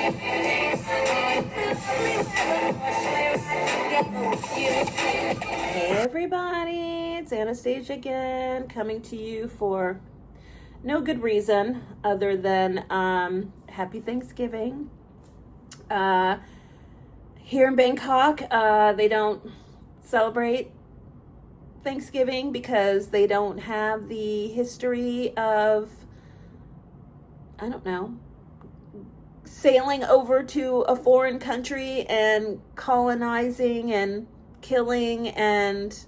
Hey everybody, it's Anastasia again, coming to you for no good reason other than happy Thanksgiving. Here in Bangkok, they don't celebrate Thanksgiving because they don't have the history of, I don't know, sailing over to a foreign country and colonizing and killing and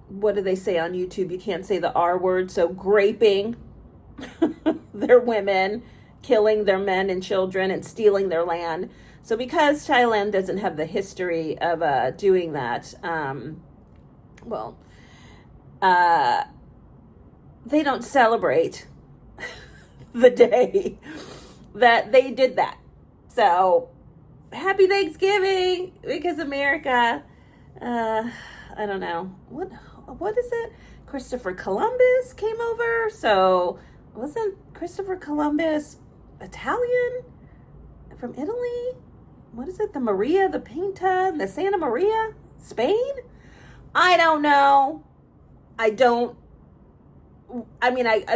what do they say on YouTube? You can't say the R word, so graping their women, killing their men and children, and stealing their land. So because Thailand doesn't have the history of doing that, they don't celebrate the day that they did that. So happy Thanksgiving, because America, I don't know, what is it? Christopher Columbus came over, so wasn't Christopher Columbus Italian? From Italy? What is it? The Maria, the Pinta, the Santa Maria? Spain? I don't know. I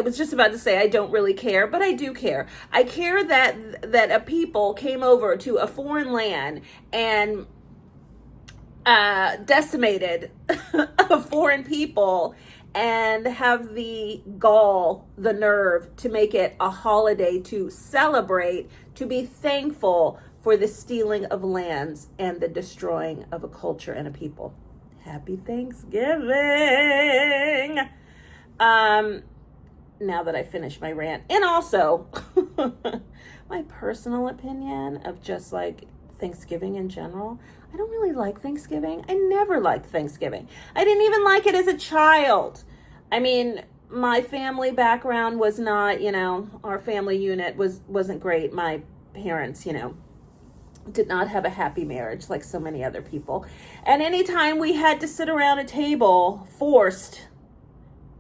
was just about to say I don't really care, but I do care. I care that a people came over to a foreign land and decimated a foreign people and have the gall, the nerve to make it a holiday to celebrate, to be thankful for the stealing of lands and the destroying of a culture and a people. Happy Thanksgiving. Now that I finished my rant, and also my personal opinion of just like Thanksgiving in general, I don't really like Thanksgiving. I never liked Thanksgiving. I didn't even like it as a child. I mean, my family background was not, our family unit wasn't great. My parents, did not have a happy marriage like so many other people. And anytime we had to sit around a table, forced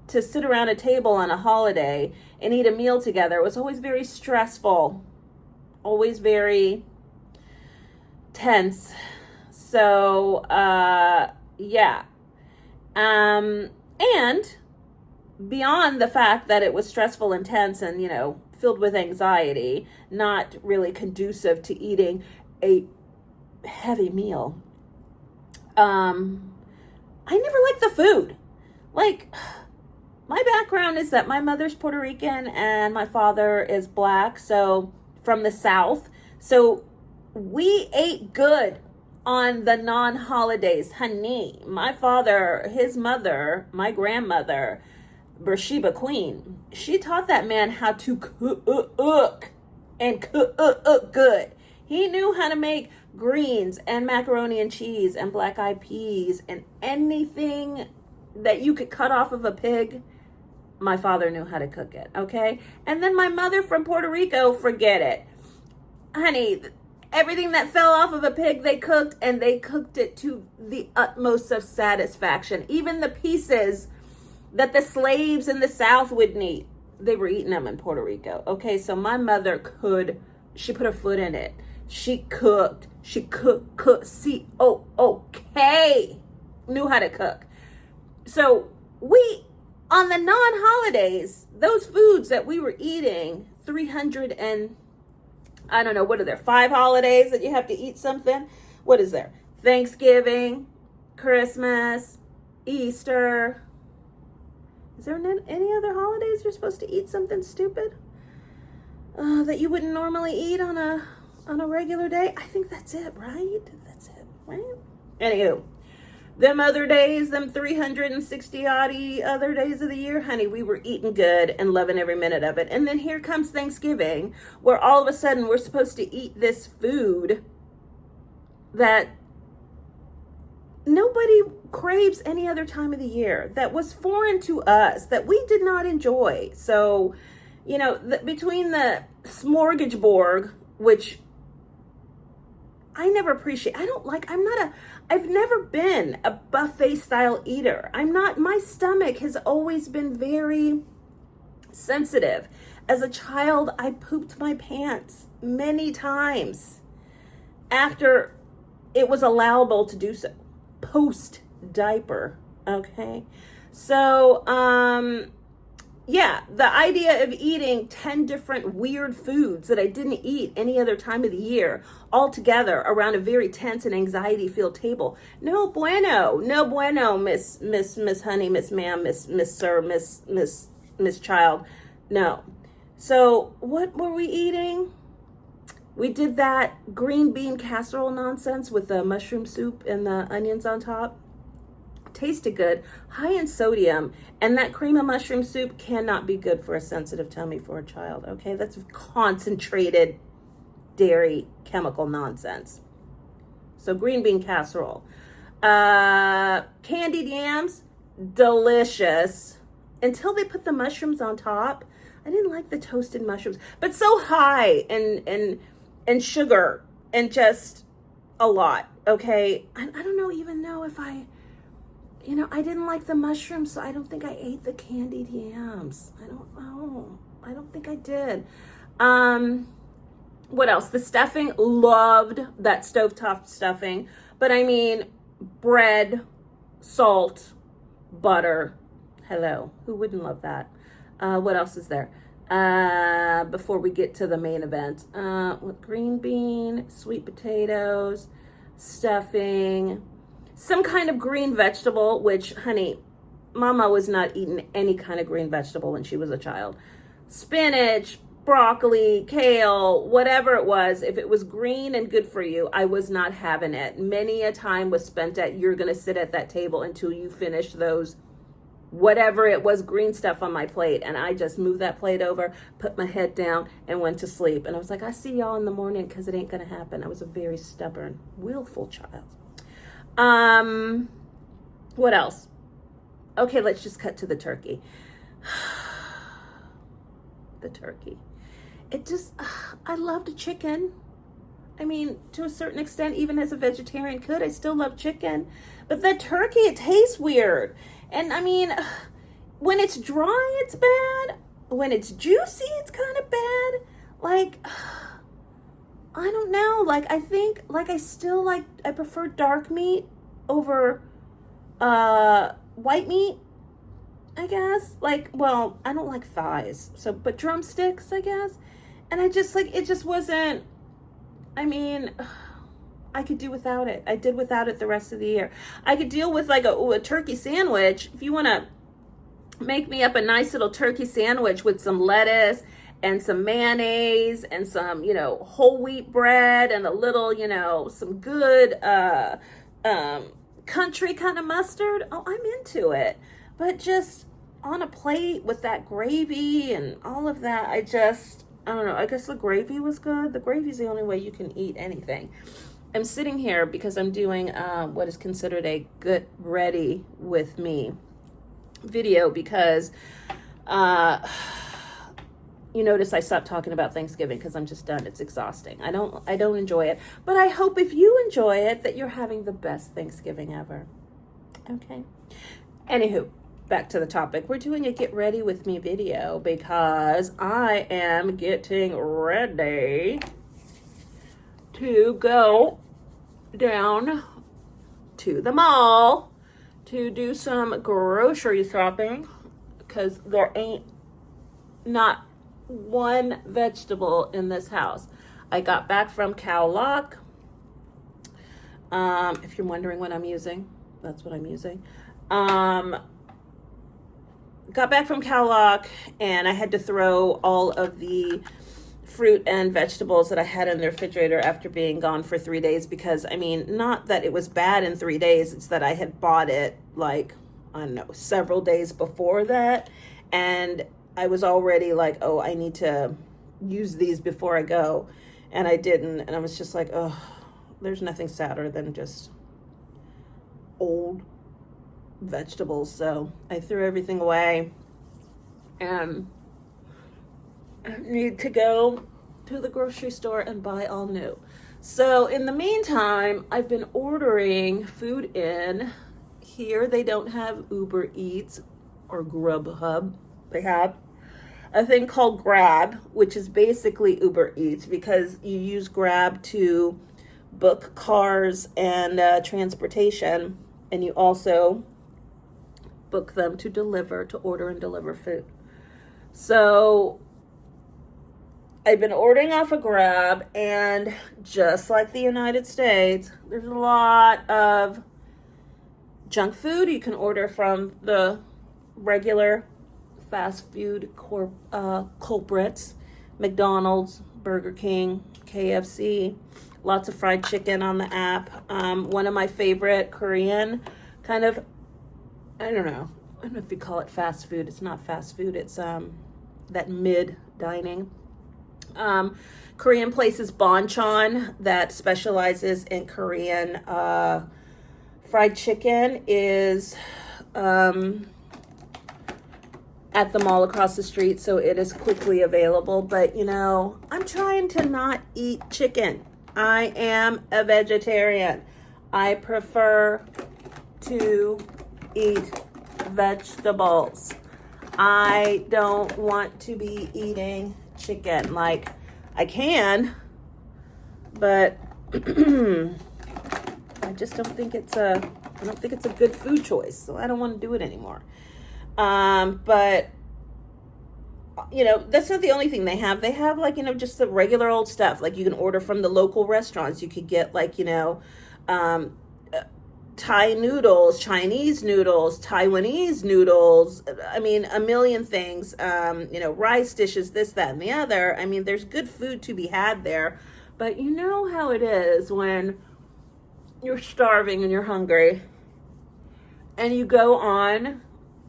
to sit around a table on a holiday and eat a meal together, it was always very stressful, always very tense. So, yeah. And beyond the fact that it was stressful and tense and, filled with anxiety, not really conducive to eating a heavy meal, I never liked the food. Like, my background is that my mother's Puerto Rican and my father is black, so from the South. So we ate good on the non-holidays, honey. My father, his mother, my grandmother, Bathsheba Queen, she taught that man how to cook and cook good. He knew how to make greens and macaroni and cheese and black-eyed peas and anything that you could cut off of a pig. My father knew how to cook it, okay? And then my mother from Puerto Rico, forget it. Honey, everything that fell off of a pig, they cooked, and they cooked it to the utmost of satisfaction. Even the pieces that the slaves in the South would eat, they were eating them in Puerto Rico, okay? So my mother she put her foot in it. She cooked, C-O-O-K, knew how to cook. So we, on the non-holidays, those foods that we were eating, 300 and, I don't know, what are there, 5 holidays that you have to eat something? What is there? Thanksgiving, Christmas, Easter. Is there any other holidays you're supposed to eat something stupid that you wouldn't normally eat on a regular day? I think that's it, right? That's it, right? Anywho, them other days, them 360 odd other days of the year, honey, we were eating good and loving every minute of it. And then here comes Thanksgiving, where all of a sudden we're supposed to eat this food that nobody craves any other time of the year, that was foreign to us, that we did not enjoy. So, between the smorgasbord, which I never appreciate. I've never been a buffet style eater. My stomach has always been very sensitive. As a child, I pooped my pants many times after it was allowable to do so. Post diaper, okay? So, yeah, the idea of eating 10 different weird foods that I didn't eat any other time of the year all together around a very tense and anxiety-filled table. No bueno, no bueno, Miss Honey, Miss Ma'am, Miss Sir, Miss Child. No. So what were we eating? We did that green bean casserole nonsense with the mushroom soup and the onions on top. Tasted good, high in sodium, and that cream of mushroom soup cannot be good for a sensitive tummy for a child, okay? That's concentrated dairy chemical nonsense. So green bean casserole. Candied yams, delicious. Until they put the mushrooms on top. I didn't like the toasted mushrooms, but so high in sugar and just a lot, okay? I don't even know if I didn't like the mushrooms, so I don't think I ate the candied yams. I don't know. I don't think I did. What else? The stuffing, loved that stovetop stuffing. But I mean, bread, salt, butter. Hello. Who wouldn't love that? What else is there? Before we get to the main event. With green bean, sweet potatoes, stuffing, some kind of green vegetable, which, honey, Mama was not eating any kind of green vegetable when she was a child. Spinach, broccoli, kale, whatever it was, if it was green and good for you, I was not having it. Many a time was spent at, you're going to sit at that table until you finish those, whatever it was, green stuff on my plate. And I just moved that plate over, put my head down, and went to sleep. And I was like, I see y'all in the morning, because it ain't going to happen. I was a very stubborn, willful child. What else? Okay, let's just cut to the turkey. The turkey. It just, I loved chicken. I mean, to a certain extent, even as a vegetarian could, I still love chicken. But the turkey, it tastes weird. And I mean, when it's dry, it's bad. When it's juicy, it's kind of bad. Like, I don't know. Like, I think, like, I prefer dark meat over white meat, I guess. Like, well, I don't like thighs. So, but drumsticks, I guess. And I just, like, it just wasn't, I mean, I could do without it. I did without it the rest of the year. I could deal with, like, a turkey sandwich. If you want to make me up a nice little turkey sandwich with some lettuce and some mayonnaise and some, whole wheat bread and a little, some good country kind of mustard, oh, I'm into it. But just on a plate with that gravy and all of that, I don't know. I guess the gravy was good. The gravy is the only way you can eat anything. I'm sitting here because I'm doing what is considered a get ready with me video, because you notice I stopped talking about Thanksgiving because I'm just done. It's exhausting. I don't enjoy it. But I hope if you enjoy it that you're having the best Thanksgiving ever. Okay. Anywho, back to the topic. We're doing a get ready with me video because I am getting ready to go down to the mall to do some grocery shopping, because there ain't not one vegetable in this house. I got back from Khao Lak. If you're wondering what I'm using, that's what I'm using. Got back from Khao Lak, and I had to throw all of the fruit and vegetables that I had in the refrigerator after being gone for 3 days, because, I mean, not that it was bad in 3 days, it's that I had bought it, like, I don't know, several days before that, and I was already like, oh, I need to use these before I go, and I didn't, and I was just like, oh, there's nothing sadder than just old vegetables. So I threw everything away and I need to go to the grocery store and buy all new. So in the meantime, I've been ordering food in. Here they don't have Uber Eats or Grubhub. They have a thing called Grab, which is basically Uber Eats, because you use Grab to book cars and transportation, and you also book them to deliver, to order and deliver food. So I've been ordering off of Grab, and just like the United States, there's a lot of junk food. You can order from the regular fast food culprits, McDonald's, Burger King, KFC, lots of fried chicken on the app. One of my favorite Korean kind of, I don't know if you call it fast food. It's not fast food. It's that mid dining. Korean place is Bonchon, that specializes in Korean fried chicken, is at the mall across the street, so it is quickly available. But you know, I'm trying to not eat chicken. I am a vegetarian. I prefer to eat vegetables. I don't want to be eating chicken. Like, I can, but I just don't think it's a good food choice, so I don't want to do it anymore. But you know, that's not the only thing they have. They have, like, you know, just the regular old stuff. Like, you can order from the local restaurants. You could get, like, you know, Thai noodles, Chinese noodles, Taiwanese noodles. I mean, a million things. You know, rice dishes, this, that, and the other. I mean, there's good food to be had there. But you know how it is when you're starving and you're hungry, and you go on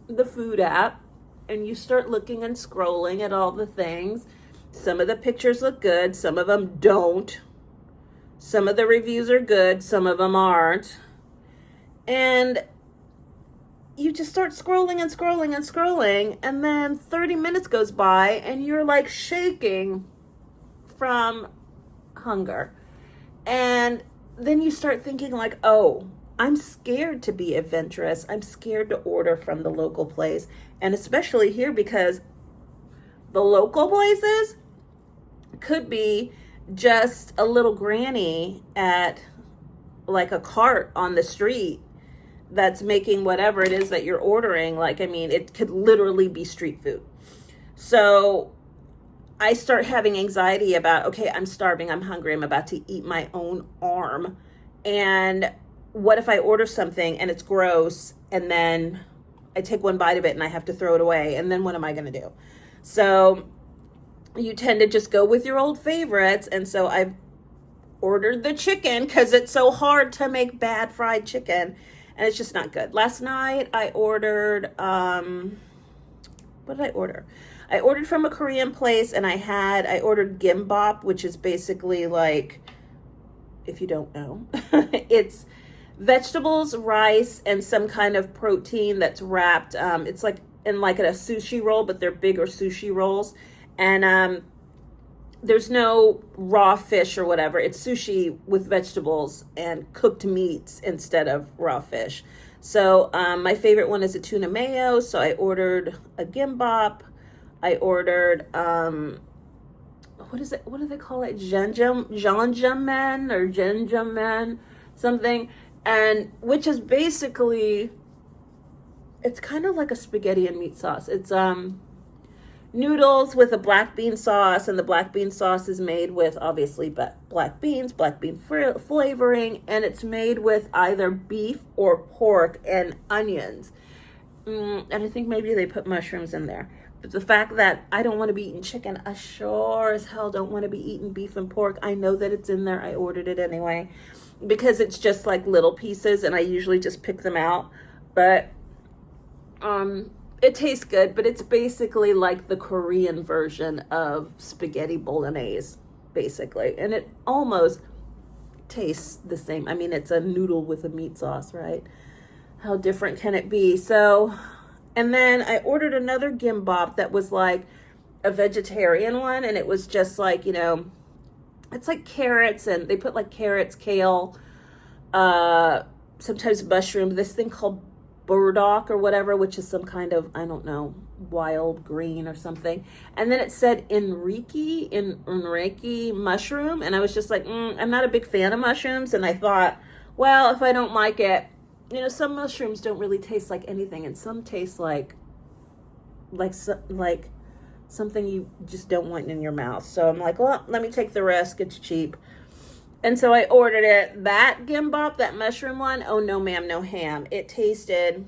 the food app and you start looking and scrolling at all the things. Some of the pictures look good, some of them don't. Some of the reviews are good, some of them aren't. And you just start scrolling and scrolling and scrolling, and then 30 minutes goes by and you're like shaking from hunger. And then you start thinking like, oh, I'm scared to be adventurous. I'm scared to order from the local place. And especially here, because the local places could be just a little granny at like a cart on the street that's making whatever it is that you're ordering. Like, I mean, it could literally be street food. So I start having anxiety about, okay, I'm starving, I'm hungry, I'm about to eat my own arm. And what if I order something and it's gross, and then I take one bite of it and I have to throw it away, and then what am I going to do? So you tend to just go with your old favorites. And so I've ordered the chicken because it's so hard to make bad fried chicken, and it's just not good. Last night I ordered, what did I order? I ordered from a Korean place, and I ordered gimbap, which is basically like, if you don't know, it's vegetables, rice, and some kind of protein that's wrapped. It's like in like a sushi roll, but they're bigger sushi rolls. And there's no raw fish or whatever. It's sushi with vegetables and cooked meats instead of raw fish. So my favorite one is a tuna mayo. So I ordered a gimbap. I ordered, what is it? What do they call it? Janjamen or Janjamen, something. And which is basically, it's kind of like a spaghetti and meat sauce. It's noodles with a black bean sauce, and the black bean sauce is made with obviously black bean flavoring, and it's made with either beef or pork and onions. And I think maybe they put mushrooms in there. But the fact that I don't want to be eating chicken, I sure as hell don't want to be eating beef and pork. I know that it's in there. I ordered it anyway, because it's just like little pieces, and I usually just pick them out. But it tastes good, but it's basically like the Korean version of spaghetti bolognese, basically. And it almost tastes the same. I mean, it's a noodle with a meat sauce, right? How different can it be? So, and then I ordered another gimbap that was like a vegetarian one, and it was just like, you know, it's like carrots, and they put like carrots, kale, sometimes mushrooms, this thing called burdock or whatever, which is some kind of, I don't know, wild green or something. And then it said Enrique mushroom. And I was just like, I'm not a big fan of mushrooms. And I thought, well, if I don't like it, you know, some mushrooms don't really taste like anything. And some taste like something you just don't want in your mouth. So I'm like, well, let me take the risk. It's cheap. And so I ordered it. That gimbap, that mushroom one, oh no ma'am, no ham. It tasted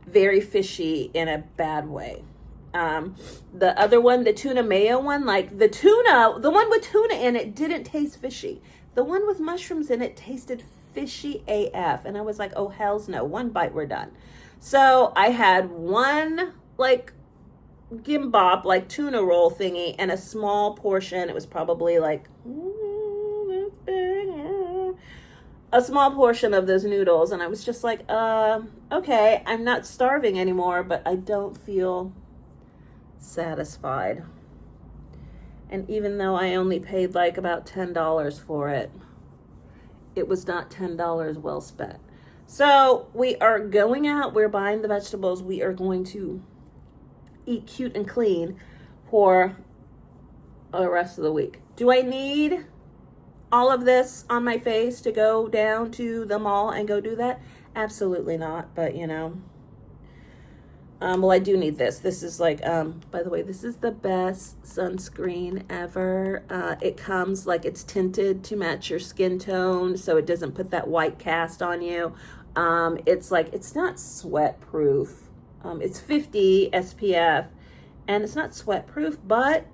very fishy in a bad way. The other one, the tuna mayo one, like the one with tuna in it didn't taste fishy. The one with mushrooms in it tasted fishy AF. And I was like, oh hells no, one bite, we're done. So I had one like gimbap, like tuna roll thingy, and a small portion. It was probably like a small portion of those noodles, and I was just like, okay, I'm not starving anymore, but I don't feel satisfied. And even though I only paid like about $10 for it, it was not $10 well spent. So we are going out, we're buying the vegetables, we are going to eat cute and clean for the rest of the week. Do I need all of this on my face to go down to the mall and go do that? Absolutely not. But you know, well, I do need this. This is like, by the way, this is the best sunscreen ever. It comes like it's tinted to match your skin tone, so it doesn't put that white cast on you. It's like, it's not sweat proof. It's 50 SPF, and it's not sweat proof, but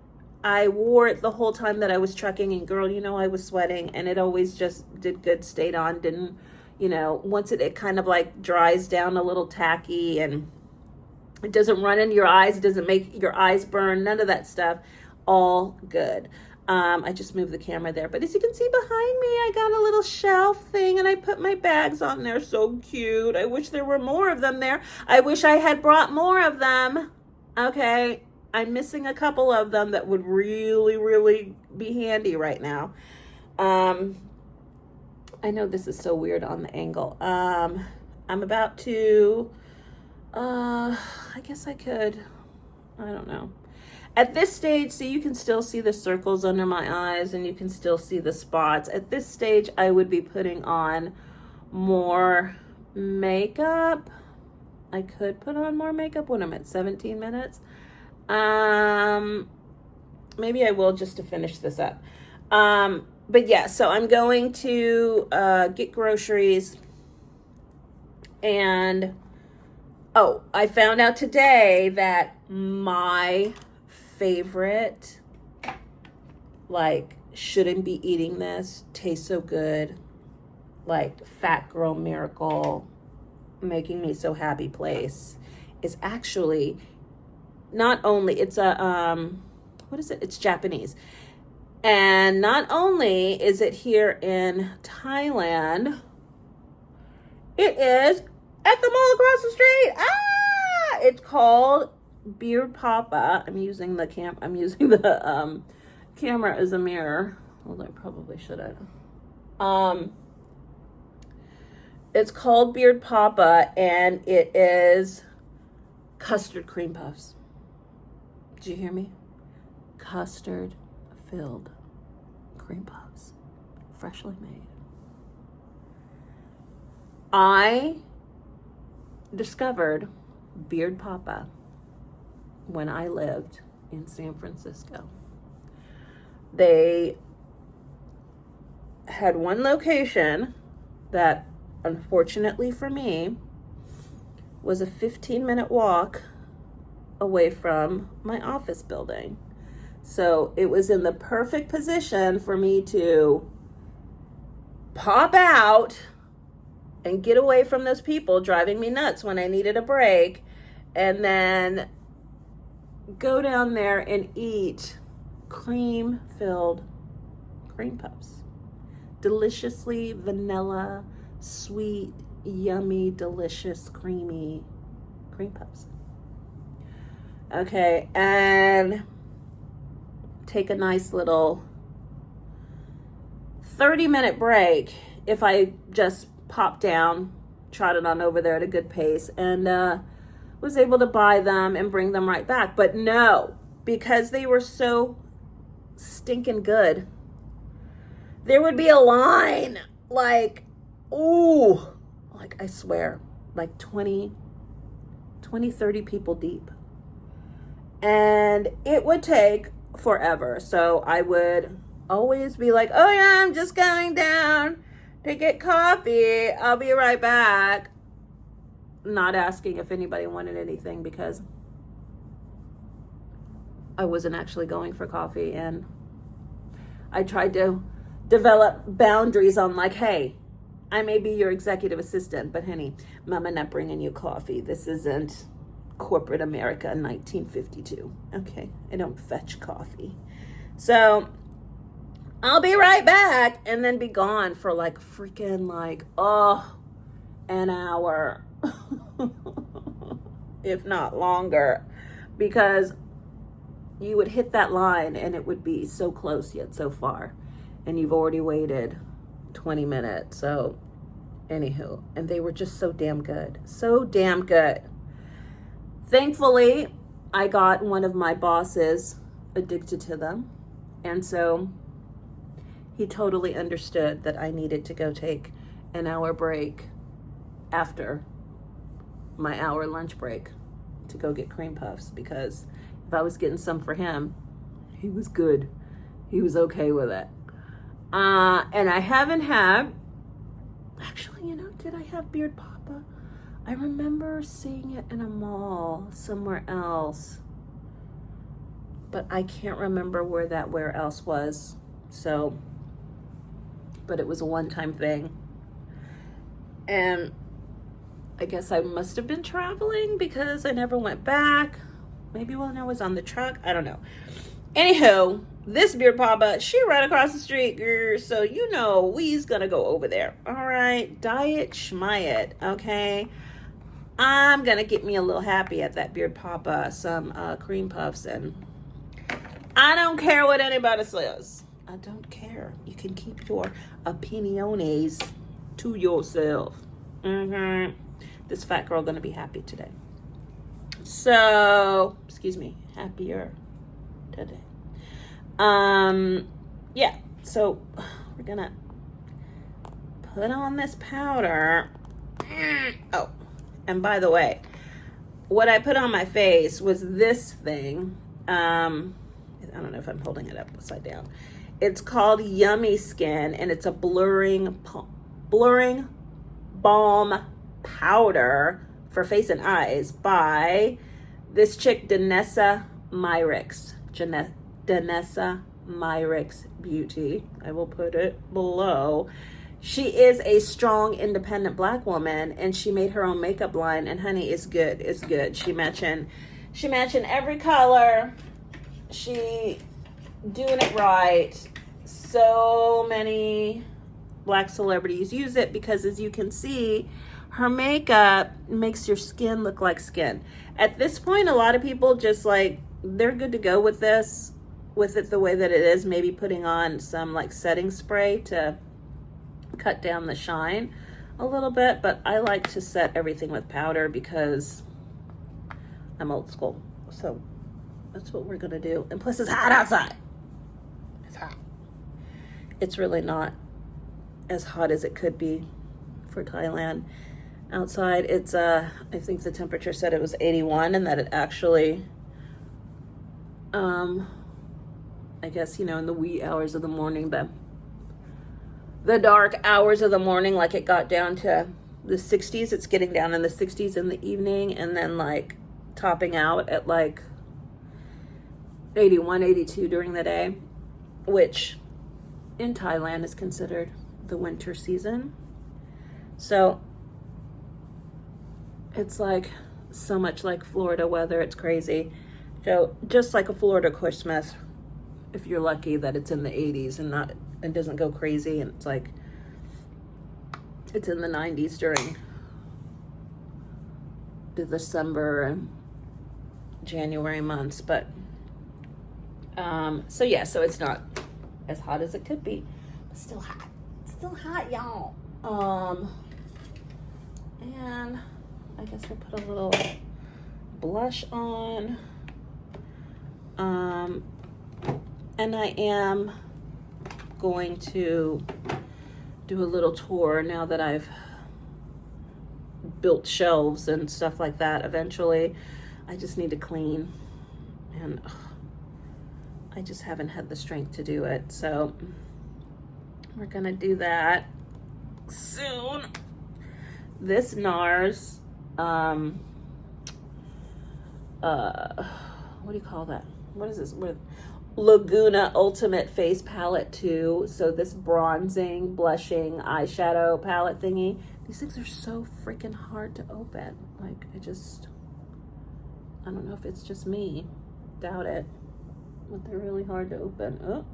I wore it the whole time that I was trucking, and girl, you know, I was sweating, and it always just did good, stayed on, didn't, you know, once it kind of like dries down a little tacky, and it doesn't run into your eyes, it doesn't make your eyes burn, none of that stuff, all good. I just moved the camera there, but as you can see behind me, I got a little shelf thing, and I put my bags on there. So cute. I wish there were more of them there. I wish I had brought more of them. Okay, I'm missing a couple of them that would really, really be handy right now. I know this is so weird on the angle. I'm about to, I guess I could, I don't know. At this stage, see, you can still see the circles under my eyes, and you can still see the spots. At this stage, I would be putting on more makeup. I could put on more makeup when I'm at 17 minutes. Maybe I will, just to finish this up. But yeah, so I'm going to get groceries. And, oh, I found out today that my favorite, like, shouldn't be eating this, tastes so good, like fat girl miracle, making me so happy place, is actually not only, it's a what is it, it's Japanese, and not only is it here in Thailand, it is at the mall across the street. It's called Beard Papa. I'm using the camera as a mirror. Well, I probably should have. It's called Beard Papa, and it is custard cream puffs. Did you hear me? Custard filled cream puffs, freshly made. I discovered Beard Papa when I lived in San Francisco. They had one location that, unfortunately for me, was a 15-minute walk away from my office building. So it was in the perfect position for me to pop out and get away from those people driving me nuts when I needed a break, and then go down there and eat cream-filled cream puffs. Deliciously vanilla, sweet, yummy, delicious, creamy cream puffs. Okay, and take a nice little 30-minute break if I just pop down trotted on over there at a good pace and was able to buy them and bring them right back. But no, because they were so stinking good, there would be a line, like, ooh, like I swear, like 20, 30 people deep. And it would take forever. So I would always be like, oh yeah, I'm just going down to get coffee. I'll be right back. Not asking if anybody wanted anything because I wasn't actually going for coffee. And I tried to develop boundaries on like, hey, I may be your executive assistant, but honey, mama not bringing you coffee. This isn't corporate America in 1952. Okay, I don't fetch coffee. So I'll be right back and then be gone for like freaking like, an hour, if not longer, because you would hit that line and it would be so close yet so far. And you've already waited 20 minutes. So anywho, and they were just so damn good. So damn good. Thankfully, I got one of my bosses addicted to them. And so he totally understood that I needed to go take an hour break after my hour lunch break to go get cream puffs, because if I was getting some for him, he was good. He was okay with it. And I haven't had, actually, did I have Beard Papa? I remember seeing it in a mall somewhere else, but I can't remember where else was. So, but it was a one-time thing. And I guess I must have been traveling because I never went back. Maybe when I was on the truck, I don't know. Anywho, this Beard Papa, she right across the street, girl. So we's gonna go over there. All right, diet schmiet, okay? I'm gonna get me a little happy at that Beard Papa, some cream puffs, and I don't care what anybody says. I don't care. You can keep your opiniones to yourself. This fat girl gonna be happy today. So, excuse me, happier today. Yeah, so we're gonna put on this powder. Oh, and by the way, what I put on my face was this thing. I don't know if I'm holding it upside down. It's called Yummy Skin, and it's a blurring balm powder for face and eyes by this chick, Danessa Myricks. Danessa Myricks Beauty. I will put it below. She is a strong, independent black woman, and she made her own makeup line, and honey, it's good. It's good. She matching every color. She doing it right. So many black celebrities use it because, as you can see, her makeup makes your skin look like skin. At this point, a lot of people just like, they're good to go with this, with it the way that it is, maybe putting on some like setting spray to cut down the shine a little bit. But I like to set everything with powder because I'm old school. So that's what we're gonna do. And plus, it's hot outside. It's hot. It's really not as hot as it could be for Thailand. Outside, it's I think the temperature said it was 81, and that it actually, I guess, in the wee hours of the morning, the dark hours of the morning, like it got down to the 60s. It's getting down in the 60s in the evening, and then like topping out at like 81, 82 during the day, which in Thailand is considered the winter season. So it's like so much like Florida weather. It's crazy. So just like a Florida Christmas, if you're lucky that it's in the 80s and doesn't go crazy, and it's like it's in the 90s during the December and January months. But so it's not as hot as it could be, but still hot. It's still hot, y'all. And I guess we'll put a little blush on. And I am going to do a little tour now that I've built shelves and stuff like that. Eventually, I just need to clean, and I just haven't had the strength to do it. So we're gonna do that soon. This NARS, what do you call that? What is this? Laguna Ultimate Face Palette 2. So this bronzing, blushing eyeshadow palette thingy. These things are so freaking hard to open. Like, I don't know if it's just me. Doubt it. But they're really hard to open. Oh,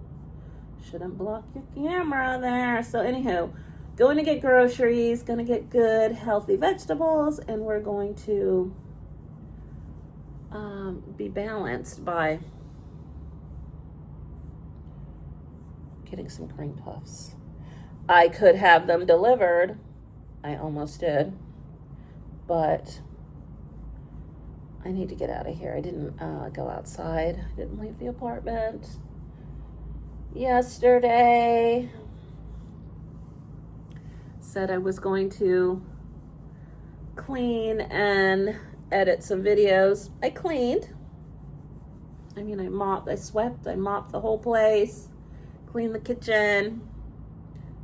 shouldn't block your camera there. So anywho, going to get groceries, gonna get good, healthy vegetables, and we're going to be balanced by getting some cream puffs. I could have them delivered. I almost did, but I need to get out of here. I didn't go outside. I didn't leave the apartment yesterday. Said I was going to clean and edit some videos. I cleaned. I mean, I mopped, I swept, I mopped the whole place, cleaned the kitchen,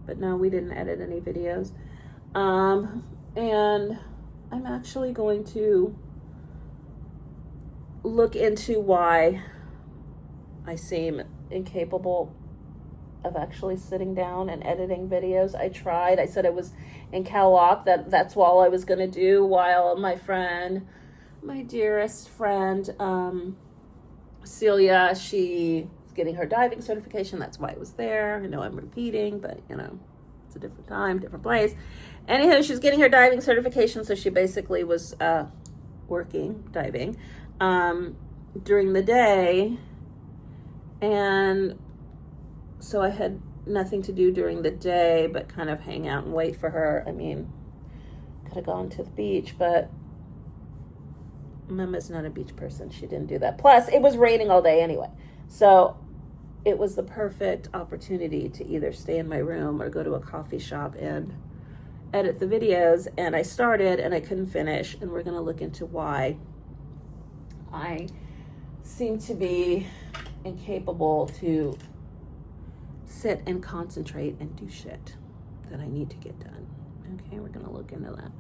but no, we didn't edit any videos. And I'm actually going to look into why I seem incapable of actually sitting down and editing videos. I tried. I said I was in Cowalk. That's all I was going to do while my dearest friend, Celia, she's getting her diving certification. That's why I was there. I know I'm repeating, but it's a different time, different place. Anyhow, she's getting her diving certification, so she basically was working diving during the day, and so I had nothing to do during the day but kind of hang out and wait for her. I mean, could have gone to the beach, but Mama's not a beach person. She didn't do that. Plus, it was raining all day anyway. So it was the perfect opportunity to either stay in my room or go to a coffee shop and edit the videos. And I started and I couldn't finish. And we're going to look into why I seem to be incapable to sit and concentrate and do shit that I need to get done. Okay, we're going to look into that.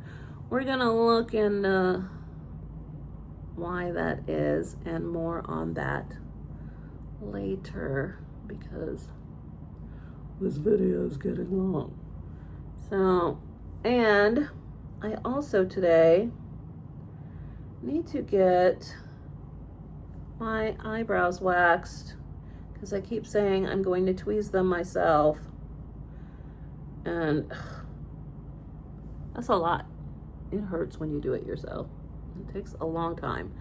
We're going to look into why that is and more on that later, because this video is getting long. So, and I also today need to get my eyebrows waxed because I keep saying I'm going to tweeze them myself, and that's a lot. It hurts when you do it yourself. It takes a long time.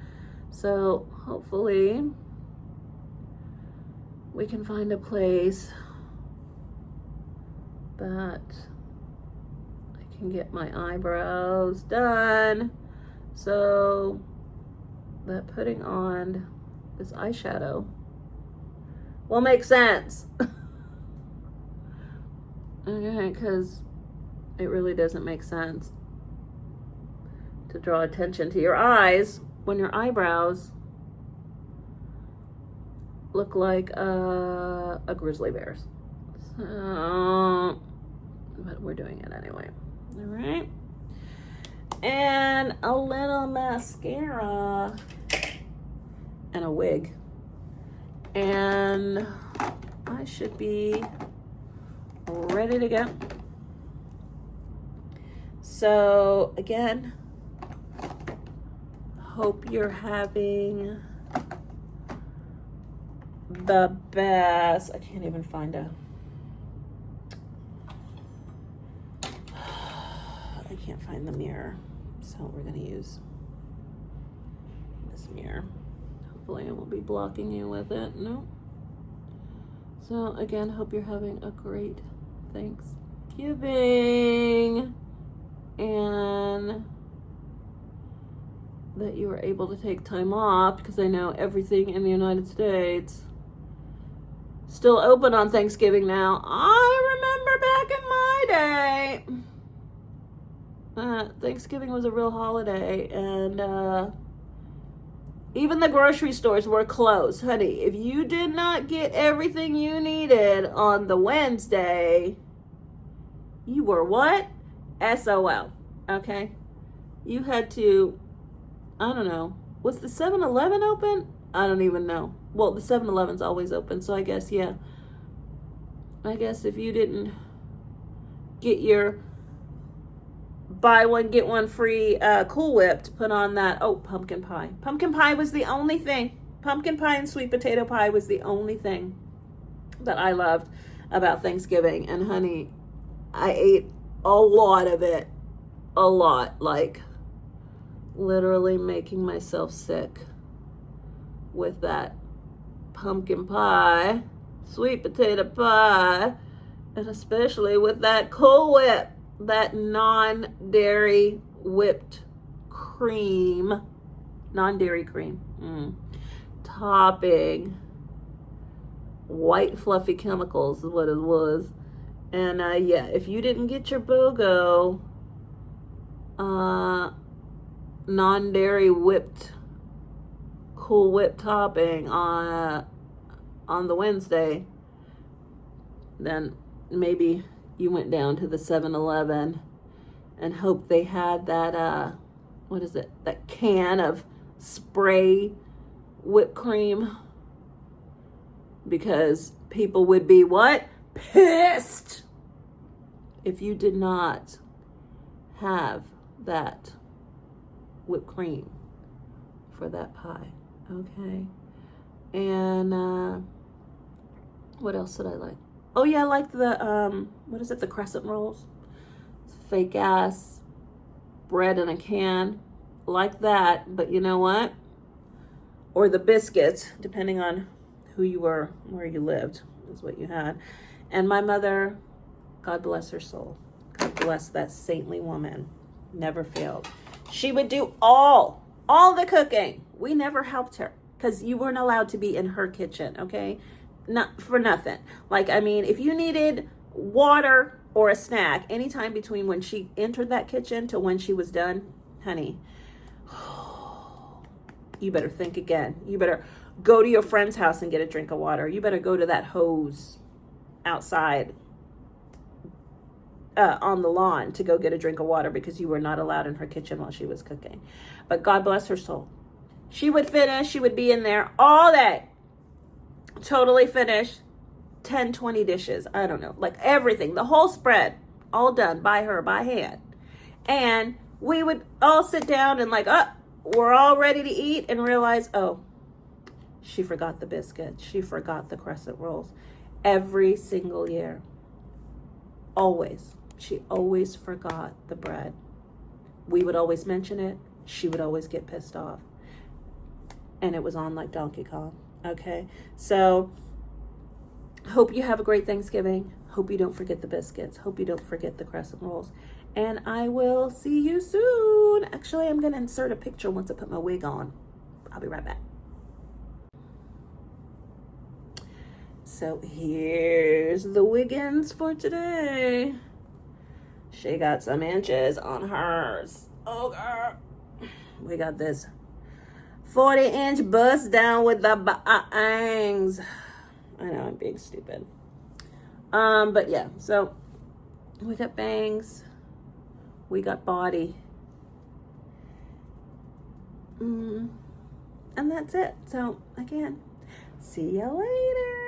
So hopefully we can find a place that I can get my eyebrows done so that putting on this eyeshadow will make sense. Okay, because it really doesn't make sense to draw attention to your eyes when your eyebrows look like a grizzly bear's. So, but we're doing it anyway. All right. And a little mascara and a wig. And I should be ready to go. So again, hope you're having the best. I can't even find I can't find the mirror, so we're gonna use this mirror. Hopefully I won't be blocking you with it. No. So again, hope you're having a great Thanksgiving. and that you were able to take time off, because I know everything in the United States still open on Thanksgiving now. I remember back in my day, Thanksgiving was a real holiday, and even the grocery stores were closed. Honey, if you did not get everything you needed on the Wednesday, you were what? SOL. Okay? You had to, I don't know. Was the 7-Eleven open? I don't even know. Well, the 7-Eleven's always open, so I guess, yeah. I guess if you didn't get your buy one, get one free Cool Whip to put on that, pumpkin pie. Pumpkin pie was the only thing. Pumpkin pie and sweet potato pie was the only thing that I loved about Thanksgiving. And honey, I ate a lot of it. A lot. Like, literally making myself sick with that pumpkin pie, sweet potato pie, and especially with that Cool Whip, that non-dairy whipped cream, non-dairy cream, topping, white fluffy chemicals is what it was. And yeah, if you didn't get your BOGO non-dairy whipped Cool Whip topping on the Wednesday, then maybe you went down to the 7-Eleven and hoped they had that what is it, that can of spray whipped cream, because people would be what? Pissed if you did not have that whipped cream for that pie. Okay. And what else did I like? Oh yeah, I liked the what is it, the crescent rolls, fake ass bread in a can, like that. But you know what, or the biscuits, depending on who you were, where you lived, is what you had. And my mother, God bless her soul, God bless that saintly woman, never failed. She would do all the cooking. We never helped her because you weren't allowed to be in her kitchen, okay? Not for nothing. Like, I mean, if you needed water or a snack anytime between when she entered that kitchen to when she was done, honey, you better think again. You better go to your friend's house and get a drink of water. You better go to that hose outside on the lawn to go get a drink of water, because you were not allowed in her kitchen while she was cooking. But God bless her soul. She would finish. She would be in there all day. Totally finished 10, 20 dishes. I don't know. Like everything. The whole spread. All done by her, by hand. And we would all sit down and like, we're all ready to eat, and realize, she forgot the biscuits. She forgot the crescent rolls. Every single year. Always. She always forgot the bread. We would always mention it. She would always get pissed off. And it was on like Donkey Kong. Okay? So, hope you have a great Thanksgiving. Hope you don't forget the biscuits. Hope you don't forget the crescent rolls. And I will see you soon. Actually, I'm going to insert a picture once I put my wig on. I'll be right back. So here's the Wiggins for today. She got some inches on hers. Oh, girl. We got this 40-inch bust down with the bangs. I know, I'm being stupid. But yeah, so we got bangs. We got body. And that's it. So, again, see you later.